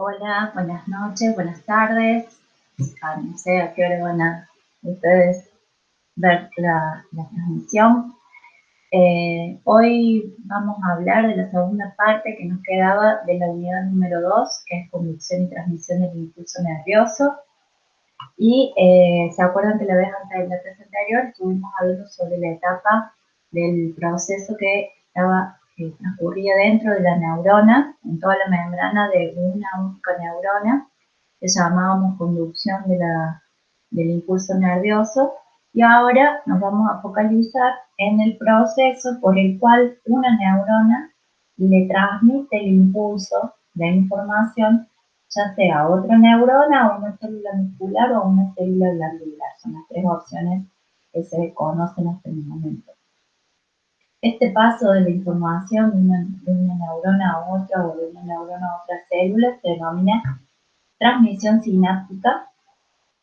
Hola, buenas noches, buenas tardes. No sé a qué hora van a ustedes ver la transmisión. Hoy vamos a hablar de la segunda parte que nos quedaba de la unidad número 2, que es conducción y transmisión del impulso nervioso. Y se acuerdan que la clase anterior estuvimos hablando sobre la etapa del proceso que transcurría dentro de la neurona, en toda la membrana de una única neurona, que llamábamos conducción del impulso nervioso. Y ahora nos vamos a focalizar en el proceso por el cual una neurona le transmite el impulso de información, ya sea a otra neurona, o una célula muscular o una célula glandular. Son las tres opciones que se conocen hasta el momento. Este paso de la información de una neurona a otra o de una neurona a otra célula se denomina transmisión sináptica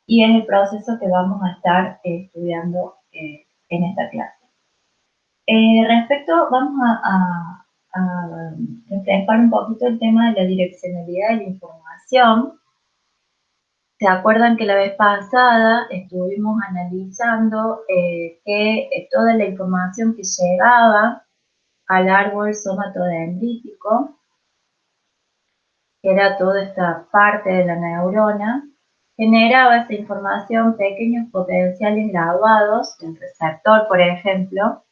y es el proceso que vamos a estar estudiando en esta clase. Vamos a reflejar un poquito el tema de la direccionalidad de la información. ¿Se acuerdan que la vez pasada estuvimos analizando que toda la información que llegaba al árbol somatodendrítico, que era toda esta parte de la neurona, generaba esa información pequeños potenciales graduados del receptor, por ejemplo,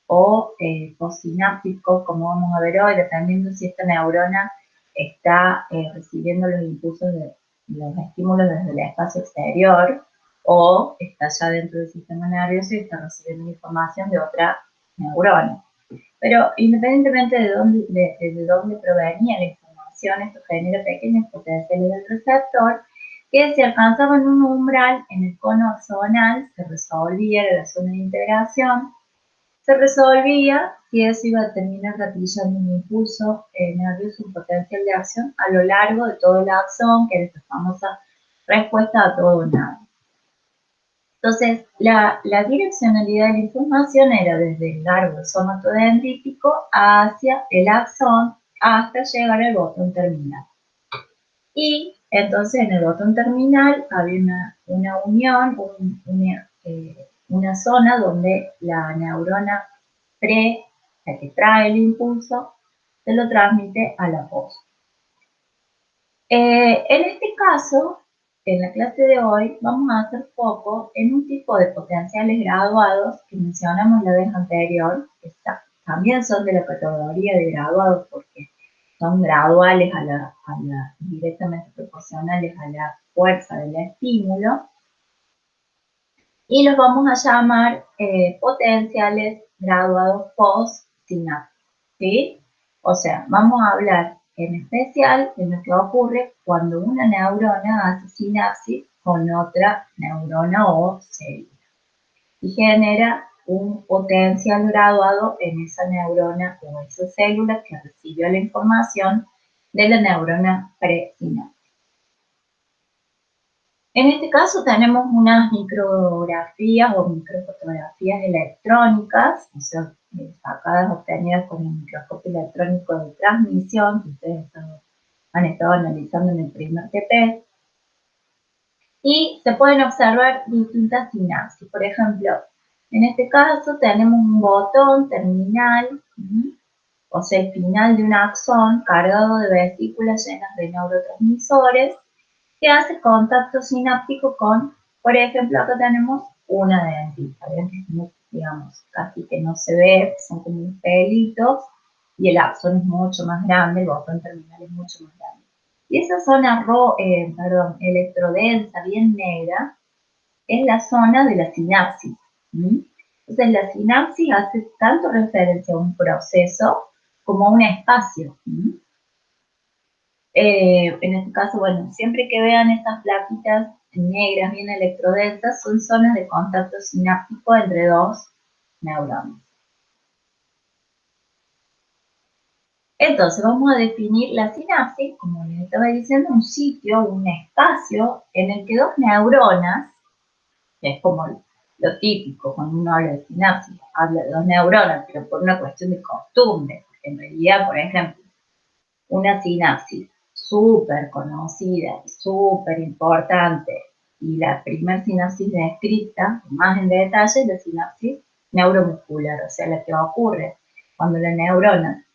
o postsinápticos, como vamos a ver hoy, dependiendo si esta neurona está recibiendo los impulsos de los estímulos desde el espacio exterior o está ya dentro del sistema nervioso y está recibiendo información de otra neurona. Pero independientemente de dónde provenía la información, esto genera pequeños potenciales del receptor que se alcanzaban un umbral en el cono axonal, se resolvía la zona de integración, se resolvía si eso iba a terminar gatillando un impulso nervioso, un potencial de acción a lo largo de todo el axón, que era esta famosa respuesta a todo o nada. Entonces, la direccionalidad de la información era desde el árbol somatodendrítico hacia el axón hasta llegar al botón terminal. Y entonces en el botón terminal había una unión, una zona donde la neurona la que trae el impulso, se lo transmite a la post. En este caso, en la clase de hoy, vamos a hacer foco en un tipo de potenciales graduados que mencionamos la vez anterior, que también son de la categoría de graduados porque son graduales directamente proporcionales a la fuerza del estímulo, y los vamos a llamar potenciales graduados postsinápticos, ¿sí? O sea, vamos a hablar en especial de lo que ocurre cuando una neurona hace sinapsis con otra neurona o célula y genera un potencial graduado en esa neurona o esa célula que recibió la información de la neurona presináptica. En este caso tenemos unas micrografías o microfotografías electrónicas, o sea, sacadas, obtenidas con el microscopio electrónico de transmisión, que ustedes han estado analizando en el primer TP. Y se pueden observar distintas sinapsis. Por ejemplo, en este caso tenemos un botón terminal, o sea, el final de un axón cargado de vesículas llenas de neurotransmisores, que hace contacto sináptico con, por ejemplo, acá tenemos una dentita, digamos, casi que no se ve, son como unos pelitos, y el axón es mucho más grande, el botón terminal es mucho más grande. Y esa zona electrodensa, bien negra, es la zona de la sinapsis. Entonces la sinapsis hace tanto referencia a un proceso como a un espacio. En este caso, bueno, siempre que vean estas plaquitas negras bien electrodensas, son zonas de contacto sináptico entre dos neuronas. Entonces vamos a definir la sinapsis, como les estaba diciendo, un sitio, un espacio en el que dos neuronas, que es como lo típico cuando uno habla de sinapsis, habla de dos neuronas, pero por una cuestión de costumbre, porque en realidad, por ejemplo, una sinapsis súper conocida, súper importante, y la primera sinapsis descrita más en detalle es la sinapsis neuromuscular, o sea, la que ocurre cuando la neurona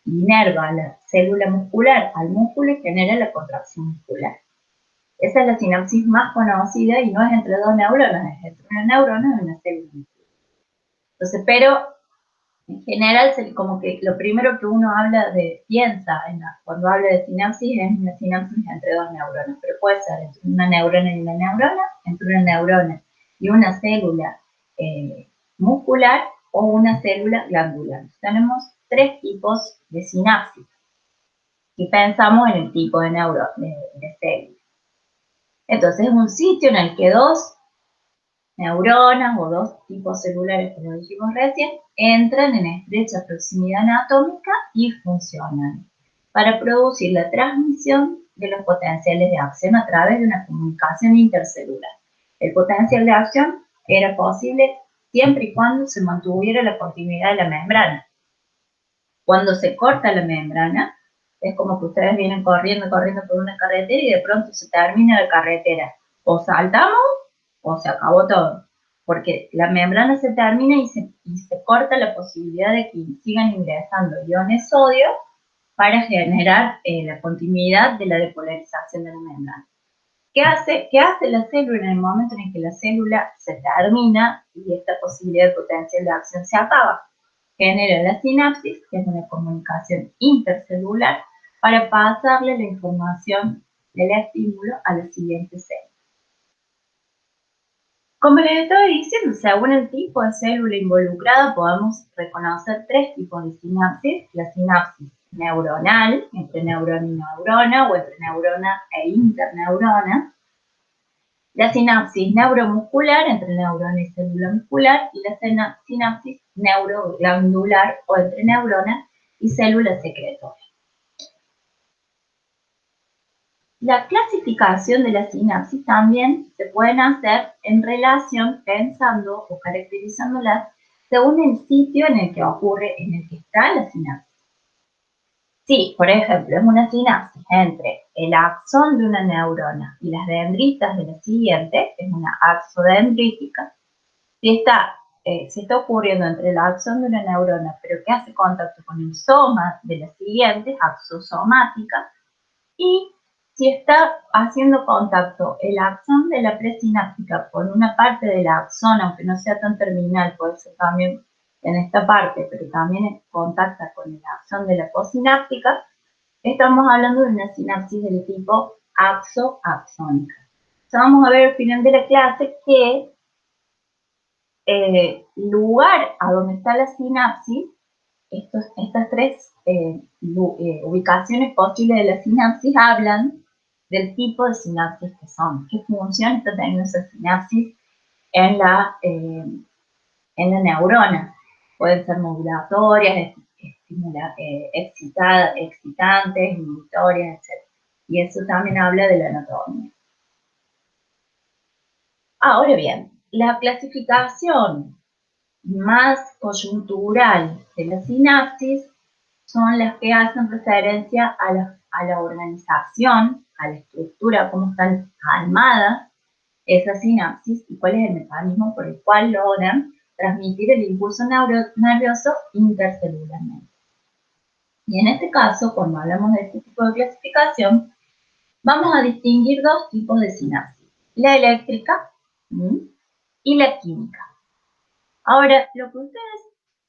inerva la célula muscular al músculo y genera la contracción muscular. Esa es la sinapsis más conocida y no es entre dos neuronas, es entre una neurona y una célula muscular. Entonces, pero en general, como que lo primero que uno piensa cuando habla de sinapsis es una sinapsis entre dos neuronas, pero puede ser entre una neurona y una neurona, entre una neurona y una célula muscular o una célula glandular. Tenemos tres tipos de sinapsis si pensamos en el tipo de célula. Entonces es un sitio en el que dos neuronas o dos tipos celulares, como dijimos recién, entran en estrecha proximidad anatómica y funcionan para producir la transmisión de los potenciales de acción a través de una comunicación intercelular. El potencial de acción era posible siempre y cuando se mantuviera la continuidad de la membrana. Cuando se corta la membrana, es como que ustedes vienen corriendo por una carretera y de pronto se termina la carretera. O saltamos o se acabó todo, porque la membrana se termina y se corta la posibilidad de que sigan ingresando iones sodio para generar la continuidad de la depolarización de la membrana. ¿Qué hace la célula en el momento en el que la célula se termina y esta posibilidad de potencial de acción se acaba? Genera la sinapsis, que es una comunicación intercelular, para pasarle la información del estímulo a la siguiente célula. Como les estaba diciendo, según el tipo de célula involucrada, podemos reconocer tres tipos de sinapsis. La sinapsis neuronal, entre neurona y neurona, o entre neurona e interneurona. La sinapsis neuromuscular, entre neurona y célula muscular. Y la sinapsis neuroglandular, o entre neurona y célula secretoria. La clasificación de la sinapsis también se pueden hacer en relación, pensando o caracterizándolas según el sitio en el que ocurre, en el que está la sinapsis. Si, por ejemplo, es una sinapsis entre el axón de una neurona y las dendritas de la siguiente, es una axodendrítica, si está ocurriendo entre el axón de una neurona, pero que hace contacto con el soma de la siguiente, axosomática, y si está haciendo contacto el axón de la presináptica con una parte del axón, aunque no sea tan terminal, puede ser también en esta parte, pero también contacta con el axón de la posináptica, estamos hablando de una sinapsis del tipo axo-axónica. Vamos a ver al final de la clase que lugar a donde está la sinapsis, estas tres ubicaciones posibles de la sinapsis hablan del tipo de sinapsis que son, qué función está teniendo esa sinapsis en la neurona. Pueden ser modulatorias, excitantes, inhibitorias, etc. Y eso también habla de la anatomía. Ahora bien, la clasificación más coyuntural de la sinapsis son las que hacen referencia a la organización, a la estructura, cómo están armadas esas sinapsis y cuál es el mecanismo por el cual logran transmitir el impulso nervioso intercelularmente. Y en este caso, cuando hablamos de este tipo de clasificación, vamos a distinguir dos tipos de sinapsis, la eléctrica y la química. Ahora, lo que ustedes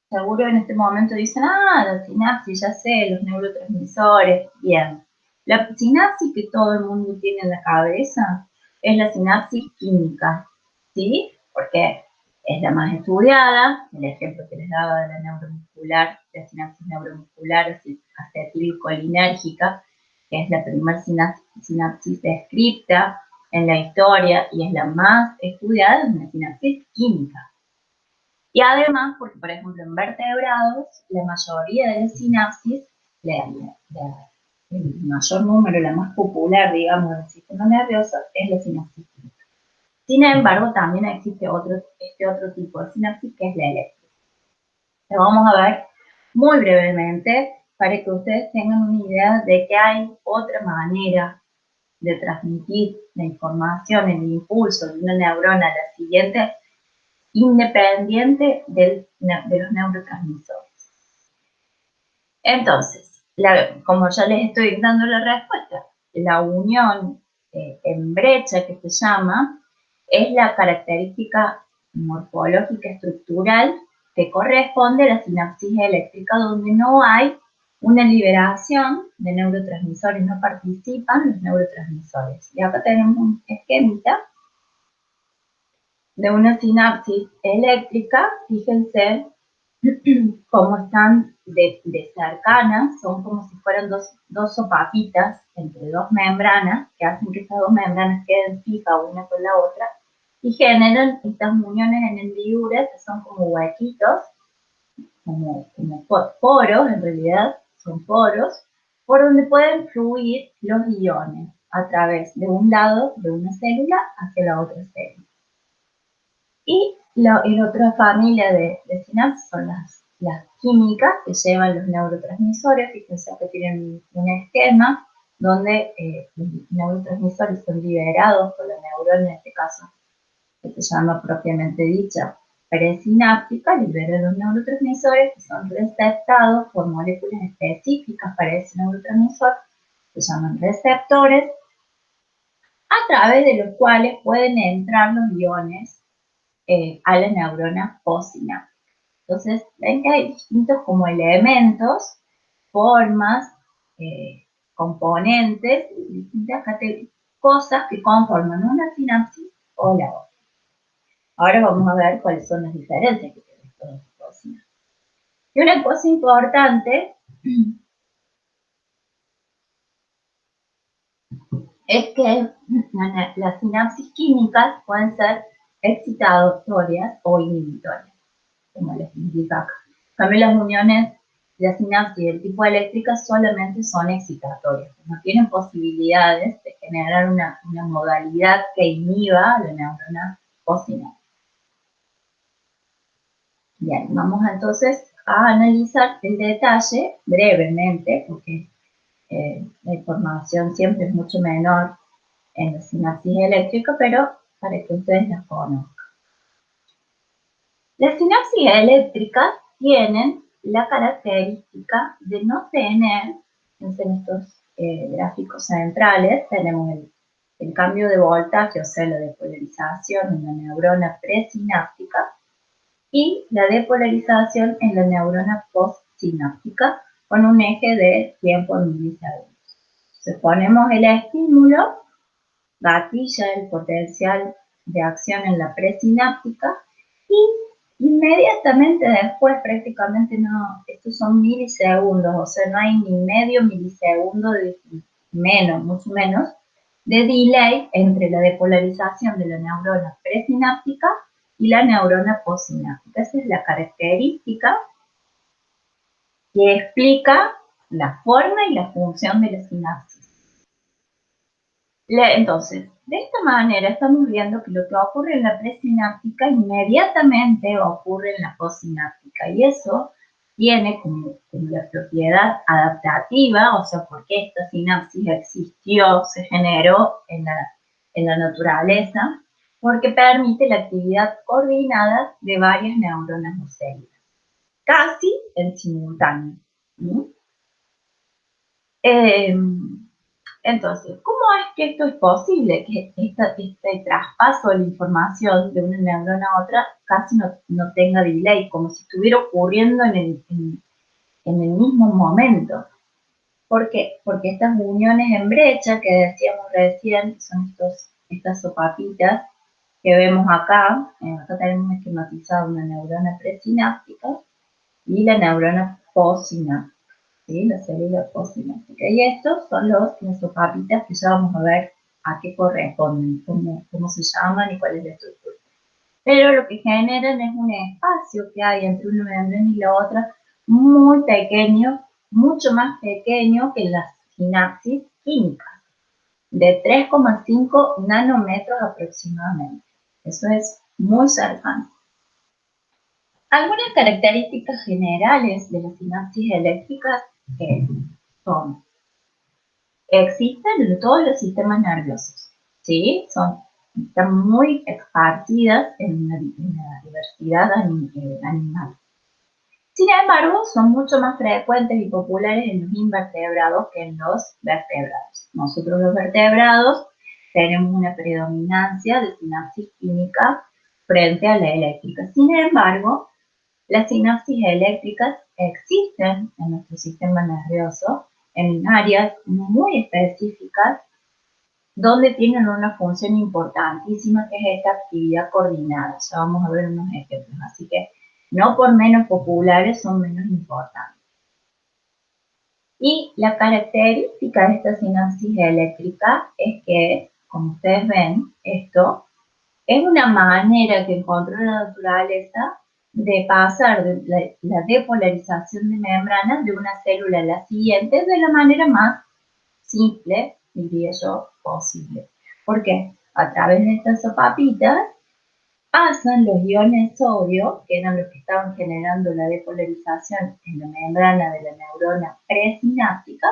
seguro en este momento dicen, la sinapsis, ya sé, los neurotransmisores, bien. La sinapsis que todo el mundo tiene en la cabeza es la sinapsis química, ¿sí? Porque es la más estudiada, el ejemplo que les daba de la neuromuscular, la sinapsis neuromuscular acetilcolinérgica, que es la primera sinapsis descrita en la historia y es la más estudiada, es una sinapsis química. Y además, porque por ejemplo en vertebrados, la mayoría de las sinapsis, el mayor número, la más popular, digamos, del sistema nervioso, es la sinapsis química. Sin embargo, también existe este otro tipo de sinapsis, que es la eléctrica. Lo vamos a ver muy brevemente para que ustedes tengan una idea de que hay otra manera de transmitir la información, el impulso de una neurona a la siguiente, independiente de los neurotransmisores. Entonces, como ya les estoy dando la respuesta, la unión en brecha, que se llama, es la característica morfológica estructural que corresponde a la sinapsis eléctrica, donde no hay una liberación de neurotransmisores, no participan los neurotransmisores. Y acá tenemos un esquemita de una sinapsis eléctrica. Fíjense cómo están de cercanas, son como si fueran dos sopapitas entre dos membranas, que hacen que estas dos membranas queden fijas una con la otra, y generan estas uniones en hendidura, que son como huequitos, como poros, en realidad son poros, por donde pueden fluir los iones a través de un lado de una célula hacia la otra célula. Y la otra familia de sinapsis son las químicas que llevan los neurotransmisores. Fíjense que tienen un esquema donde los neurotransmisores son liberados por la neurona, en este caso, que se llama propiamente dicha presináptica, libera los neurotransmisores que son receptados por moléculas específicas para ese neurotransmisor, que se llaman receptores, a través de los cuales pueden entrar los iones a la neurona postsináptica. Entonces, ven que hay distintos como elementos, formas, componentes, distintas cosas que conforman una sinapsis o la otra. Ahora vamos a ver cuáles son las diferencias que tienen estas dos cosas. Y una cosa importante es que las sinapsis químicas pueden ser excitatorias o inhibitorias, como les indica acá. También las uniones de la sinapsis del tipo eléctrica solamente son excitatorias, no tienen posibilidades de generar una modalidad que inhiba la neurona postsináptica. Bien, vamos entonces a analizar el detalle brevemente, porque la información siempre es mucho menor en la sinapsis eléctrica, pero para que ustedes las conozcan. Las sinapsis eléctricas tienen la característica de no tener, en estos gráficos centrales, tenemos el cambio de voltaje, o sea, la depolarización en la neurona presináptica y la depolarización en la neurona postsináptica con un eje de tiempo en milisegundos. Entonces ponemos el estímulo, gatilla el potencial de acción en la presináptica y inmediatamente después, prácticamente no, estos son milisegundos, o sea, no hay ni medio milisegundo de menos, mucho menos, de delay entre la depolarización de la neurona presináptica y la neurona postsináptica. Esa es la característica que explica la forma y la función de la sinapsis. Entonces, de esta manera estamos viendo que lo que ocurre en la presináptica inmediatamente ocurre en la postsináptica, y eso tiene como la propiedad adaptativa, o sea, porque esta sinapsis existió, se generó en la naturaleza, porque permite la actividad coordinada de varias neuronas o células, casi en simultáneo. Entonces, ¿cómo es que esto es posible? Que este traspaso de la información de una neurona a otra casi no tenga delay, como si estuviera ocurriendo en el mismo momento. ¿Por qué? Porque estas uniones en brecha que decíamos recién son estas sopapitas que vemos acá. Acá tenemos esquematizada una neurona presináptica y la neurona postsináptica. ¿Sí? La célula postsináptica. Y estos son las sopapitas que ya vamos a ver a qué corresponden, cómo se llaman y cuál es la estructura. Pero lo que generan es un espacio que hay entre una membrana y la otra muy pequeño, mucho más pequeño que las sinapsis químicas, de 3,5 nanómetros aproximadamente. Eso es muy cercano. Algunas características generales de las sinapsis eléctricas son, existen en todos los sistemas nerviosos, ¿sí? Están muy esparcidas en la diversidad animal. Sin embargo, son mucho más frecuentes y populares en los invertebrados que en los vertebrados. Nosotros los vertebrados tenemos una predominancia de sinapsis química frente a la eléctrica. Sin embargo, las sinapsis eléctricas existen en nuestro sistema nervioso en áreas muy específicas donde tienen una función importantísima que es esta actividad coordinada. Ya vamos a ver unos ejemplos, así que no por menos populares son menos importantes. Y la característica de esta sinapsis eléctrica es que, como ustedes ven, esto es una manera que encontró la naturaleza de pasar de la depolarización de membranas de una célula a la siguiente de la manera más simple, diría yo, posible. ¿Por qué? A través de estas sopapitas pasan los iones sodio, que eran los que estaban generando la depolarización en la membrana de la neurona presináptica,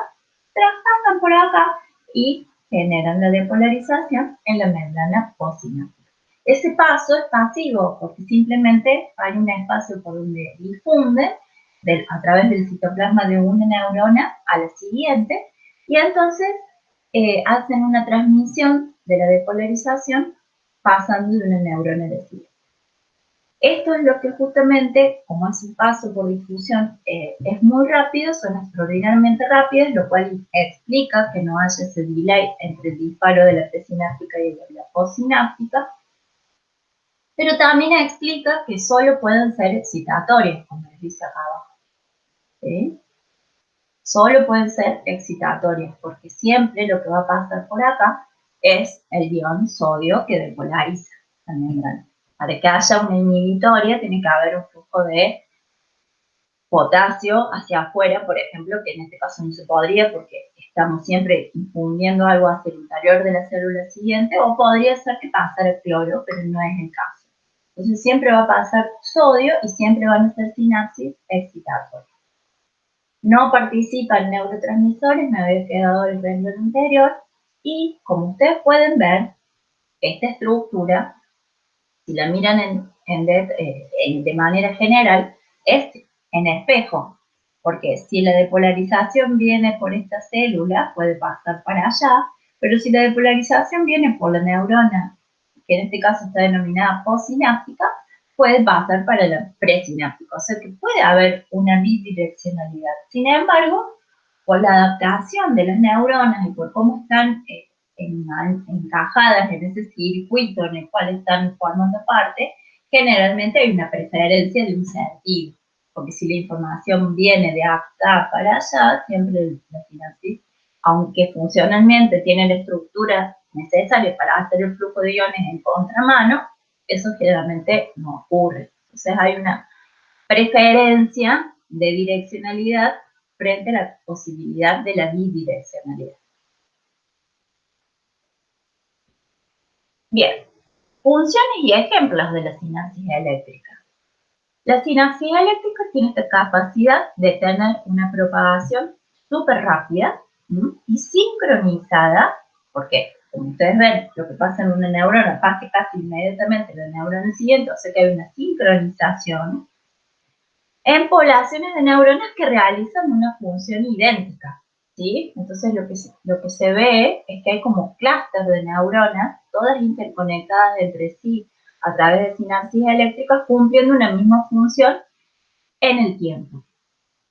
traspasan por acá y generan la depolarización en la membrana postsináptica. Ese paso es pasivo porque simplemente hay un espacio por donde difunden a través del citoplasma de una neurona a la siguiente y entonces hacen una transmisión de la depolarización pasando de una neurona a la siguiente. Esto es lo que justamente, como es un paso por difusión, es muy rápido, son extraordinariamente rápidos, lo cual explica que no haya ese delay entre el disparo de la presináptica y la postsináptica, pero también explica que solo pueden ser excitatorias, como les dice acá abajo. ¿Sí? Solo pueden ser excitatorias, porque siempre lo que va a pasar por acá es el ion sodio que depolariza la membrana. Para que haya una inhibitoria tiene que haber un flujo de potasio hacia afuera, por ejemplo, que en este caso no se podría porque estamos siempre infundiendo algo hacia el interior de la célula siguiente, o podría ser que pasara cloro, pero no es el caso. Entonces siempre va a pasar sodio y siempre van a ser sinapsis excitatorias. No participan neurotransmisores, me había quedado el renglón anterior, y como ustedes pueden ver, esta estructura, si la miran de manera general, es en espejo, porque si la depolarización viene por esta célula, puede pasar para allá, pero si la depolarización viene por la neurona, que en este caso está denominada postsináptica, puede pasar para la presináptica, o sea que puede haber una bidireccionalidad. Sin embargo, por la adaptación de las neuronas y por cómo están encajadas en ese circuito en el cual están formando parte, generalmente hay una preferencia de un sentido, porque si la información viene de acá para allá, siempre la sinapsis, aunque funcionalmente tiene la estructura necesaria para hacer el flujo de iones en contramano, eso generalmente no ocurre. Entonces hay una preferencia de direccionalidad frente a la posibilidad de la bidireccionalidad. Bien, funciones y ejemplos de la sinapsis eléctrica. La sinapsis eléctrica tiene esta capacidad de tener una propagación súper rápida y sincronizada, porque como ustedes ven, lo que pasa en una neurona pasa casi inmediatamente en la neurona siguiente, o sea que hay una sincronización en poblaciones de neuronas que realizan una función idéntica, ¿sí? Entonces lo que se ve es que hay como clústeres de neuronas, todas interconectadas entre sí a través de sinapsis eléctricas, cumpliendo una misma función en el tiempo,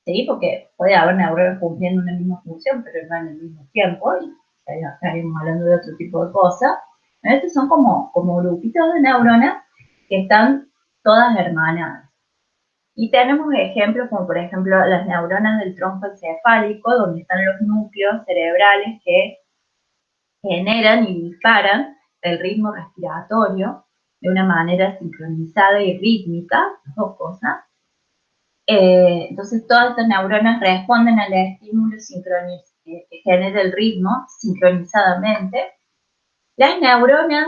¿sí? Porque puede haber neuronas cumpliendo una misma función, pero no en el mismo tiempo, y ya estaríamos hablando de otro tipo de cosas. Estos son como grupitos de neuronas que están todas hermanadas. Y tenemos ejemplos como por ejemplo las neuronas del tronco encefálico, donde están los núcleos cerebrales que generan y disparan el ritmo respiratorio de una manera sincronizada y rítmica, las dos cosas. Entonces todas estas neuronas responden al estímulo que genera el ritmo sincronizadamente. Las neuronas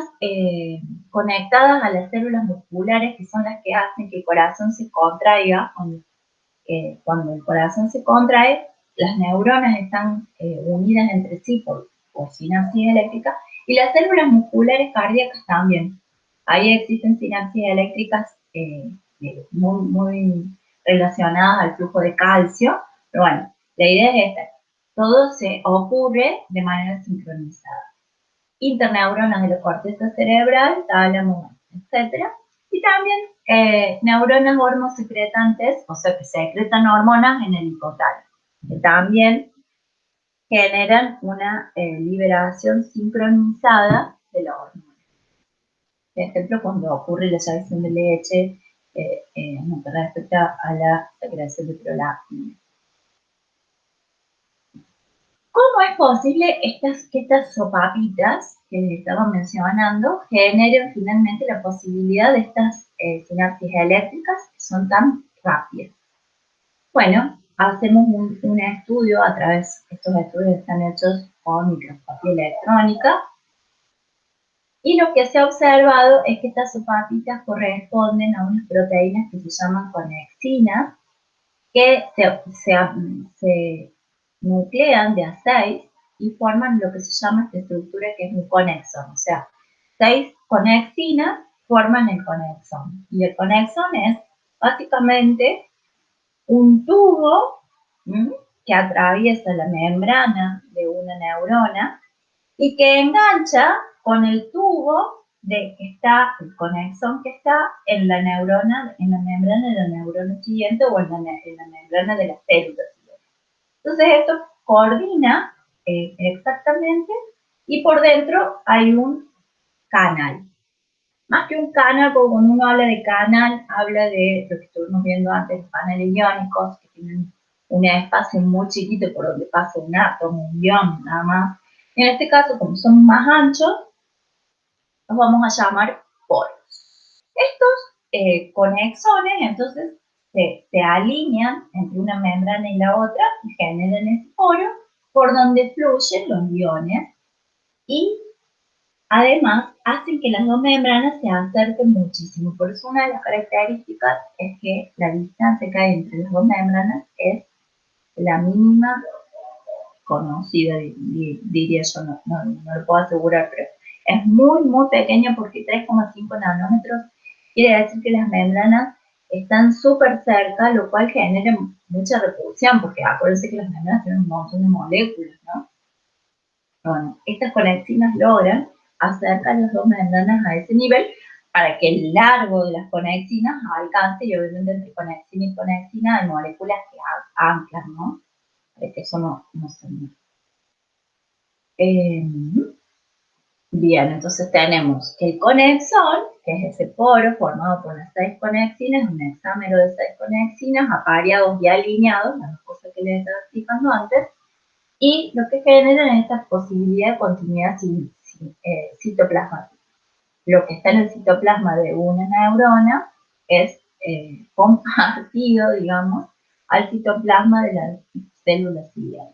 conectadas a las células musculares, que son las que hacen que el corazón se contraiga, cuando el corazón se contrae, las neuronas están unidas entre sí por sinapsis eléctricas y las células musculares cardíacas también. Ahí existen sinapsis eléctricas muy relacionadas al flujo de calcio, pero bueno, la idea es esta, todo se ocurre de manera sincronizada. Interneuronas de la corteza cerebral, tálamo, etc. Y también neuronas hormosecretantes, o sea que secretan hormonas en el hipotálamo, que también generan una liberación sincronizada de la hormona. Por ejemplo, cuando ocurre la eyacción de leche, en lo que respecta a la secreción de prolactina. ¿Cómo es posible que estas sopapitas que les estaba mencionando generen finalmente la posibilidad de estas sinapsis eléctricas que son tan rápidas? Bueno, hacemos un estudio a través, estos estudios están hechos con microscopía electrónica, y lo que se ha observado es que estas sopapitas corresponden a unas proteínas que se llaman conexinas, que se nuclean de a 6 y forman lo que se llama esta estructura que es un conexón. O sea, 6 conexinas forman el conexón. Y el conexón es básicamente un tubo que atraviesa la membrana de una neurona y que engancha con el tubo de que está, el conexón que está en la neurona, en la membrana de la neurona siguiente o en la membrana de la célula siguiente. Entonces esto coordina exactamente y por dentro hay un canal. Más que un canal, porque cuando uno habla de canal, habla de lo que estuvimos viendo antes, los canales iónicos, que tienen un espacio muy chiquito por donde pasa un átomo, un ion, nada más. En este caso, como son más anchos, los vamos a llamar poros. Estos conexones, entonces, se alinean entre una membrana y la otra y generan ese poro por donde fluyen los iones y además hacen que las dos membranas se acerquen muchísimo. Por eso una de las características es que la distancia que hay entre las dos membranas es la mínima conocida, diría yo, no lo puedo asegurar, pero es muy pequeña porque 3,5 nanómetros quiere decir que las membranas están súper cerca, lo cual genera mucha repulsión, porque acuérdense que las membranas tienen un montón de moléculas, ¿no? Bueno, estas conexinas logran acercar las dos membranas a ese nivel para que el largo de las conexinas alcance, y obviamente entre conexina y conexina hay moléculas que anclan, ¿no? Para que eso no se mueva. Bien, entonces tenemos el conexón, que es ese poro formado por las 6 conexinas, un hexámero de 6 conexinas, apareados y alineados, las dos cosas que les estaba explicando antes, y lo que generan es esta posibilidad de continuidad citoplasmática. Lo que está en el citoplasma de una neurona es compartido, digamos, al citoplasma de las células siguientes.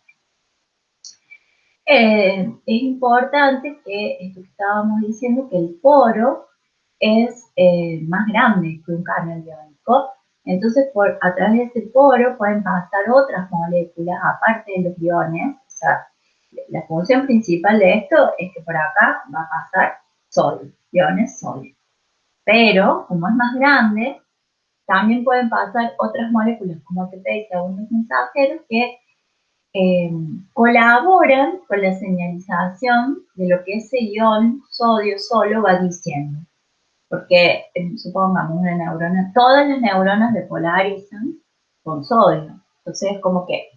Es importante que esto que estábamos diciendo, que el poro es más grande que un canal iónico. Entonces, a través de ese poro pueden pasar otras moléculas, aparte de los iones. O sea, la función principal de esto es que por acá va a pasar sodio, iones sólidos. Pero, como es más grande, también pueden pasar otras moléculas, como ATP y segundos mensajeros, que colaboran con la señalización de lo que ese ion sodio solo va diciendo. Porque, supongamos, una neurona, todas las neuronas depolarizan con sodio. Entonces, es como que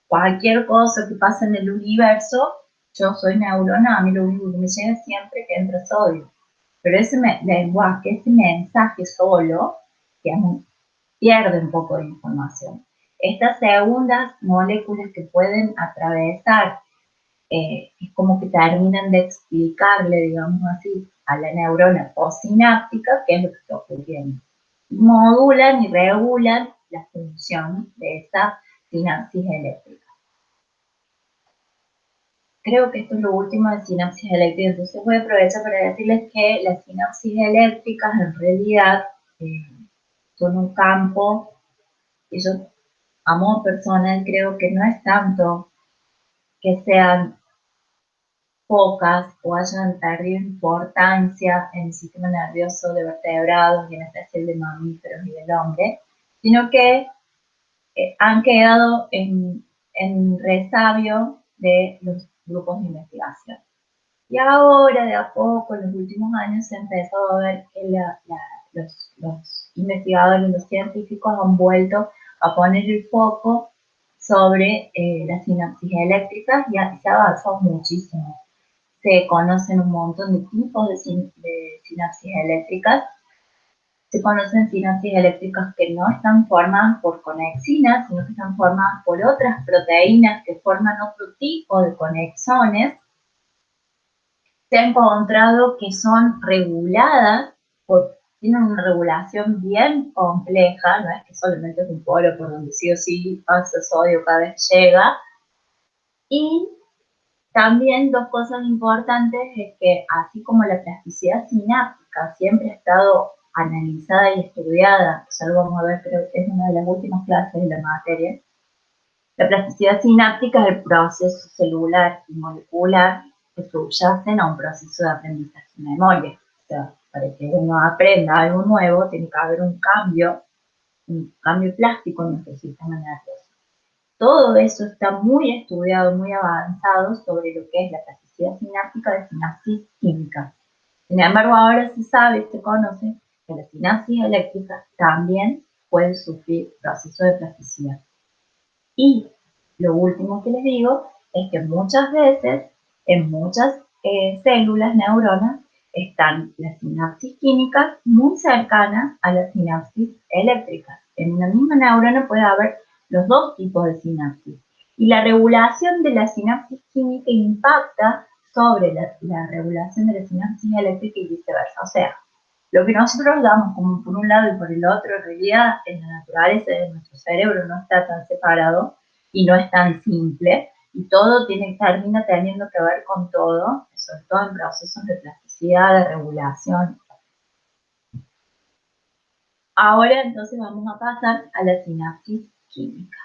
cualquier cosa que pase en el universo, yo soy neurona, a mí lo único que me llega siempre que entra sodio. Pero ese lenguaje, ese mensaje solo, digamos, pierde un poco de información. Estas segundas moléculas que pueden atravesar, es como que terminan de explicarle, digamos así, a la neurona postsináptica qué es lo que está ocurriendo. Modulan y regulan la función de esa sinapsis eléctrica. Creo que esto es lo último de sinapsis eléctrica, entonces voy a aprovechar para decirles que las sinapsis eléctricas en realidad son un campo, ellos a modo personal creo que no es tanto que sean pocas o hayan perdido importancia en el sistema nervioso de vertebrados y en especial de mamíferos y del hombre, sino que han quedado en resabio de los grupos de investigación. Y ahora, de a poco, en los últimos años, se empezó a ver que los investigadores, los científicos han vuelto a poner el foco sobre las sinapsis eléctricas y se ha avanzado muchísimo. Se conocen un montón de tipos de sinapsis eléctricas. Se conocen sinapsis eléctricas que no están formadas por conexinas, sino que están formadas por otras proteínas que forman otro tipo de conexones. Se ha encontrado que son reguladas, tienen una regulación bien compleja, no es que solamente es un polo por donde sí o sí pasa sodio cada vez llega. Y también dos cosas importantes es que así como la plasticidad sináptica siempre ha estado analizada y estudiada, ya lo vamos a ver, creo que es una de las últimas clases de la materia, la plasticidad sináptica es el proceso celular y molecular que subyacen a un proceso de aprendizaje y memoria. O sea, para que uno aprenda algo nuevo tiene que haber un cambio plástico en nuestro sistema nervioso. Todo eso está muy estudiado, muy avanzado sobre lo que es la plasticidad sináptica de sinapsis química. Sin embargo, ahora se sabe, se conoce que la sinapsis eléctrica también puede sufrir procesos de plasticidad. Y lo último que les digo es que muchas veces en muchas células, neuronas, están las sinapsis químicas muy cercanas a las sinapsis eléctricas. En una misma neurona puede haber los dos tipos de sinapsis. Y la regulación de la sinapsis química impacta sobre la regulación de la sinapsis eléctrica y viceversa. O sea, lo que nosotros damos como por un lado y por el otro, en realidad en la naturaleza de nuestro cerebro no está tan separado y no es tan simple, y todo termina teniendo que ver con todo, sobre todo en procesos de plasticidad, de regulación. Ahora entonces vamos a pasar a la sinapsis química.